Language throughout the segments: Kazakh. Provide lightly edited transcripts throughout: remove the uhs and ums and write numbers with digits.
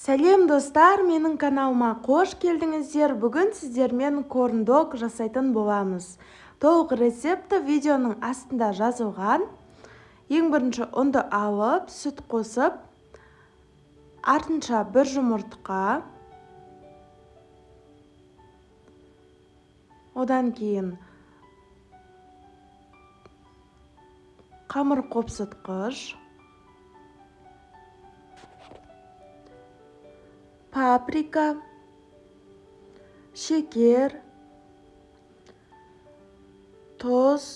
Сәлем достар, менің каналыма қош келдіңіздер. Бүгін сіздермен корн-дог жасайтын боламыз. Толық рецепті видеоның астында жазылған. Ең бірінші ұнды алып, сүт қосып, артынша бір жұмыртқа, одан кейін қамыр қопсытқыш, паприка, шекер, тұз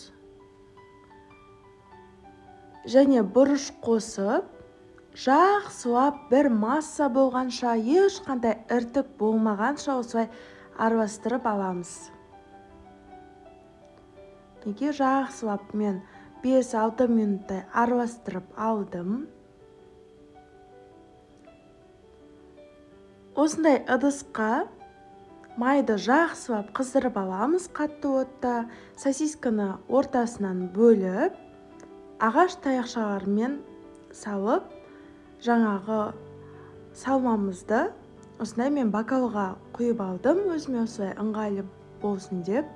және бұрыш қосып, жақсылап бір масса болғанша, ешқандай іртік болмағанша осылай араластырып аламыз. Неге жақсылап мен 5-6 минуттай араластырып алдым. Осындай ыдысқа майды жақсылап қыздырып аламыз қатты отта. Сосисканы ортасынан бөліп, ағаш таяқшалармен салып, жаңағы салмамызды осындай мен бокалға құйып алдым, өзіме осылай ыңғайлы болсын деп.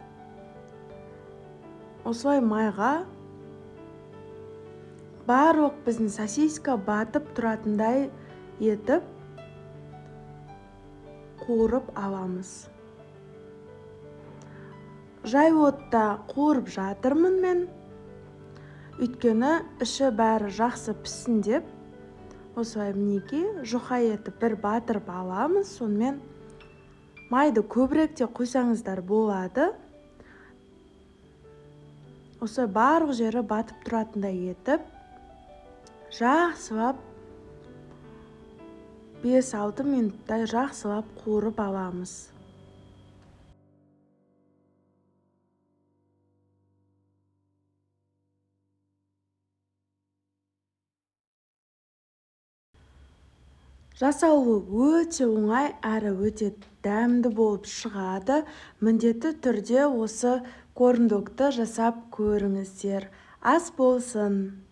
Осылай майға барлық біздің сосиска батып тұратындай етіп қуырып аламыз. Жай отта қуырып жатырмын мен. Өйткені іші бәрі жақсы піссін деп, осылай мінекей жұқа етіп бір батырып аламыз. Сонымен майды көбірек те қойсаңыздар болады. Осылай барлық жері батып тұратындай етіп, жақсылап 5-6 минуттай жақсылап қуырып аламыз. Жасалуы өте оңай әрі өте дәмді болып шығады. Міндетті түрде осы корн-догты жасап көріңіздер. Ас болсын!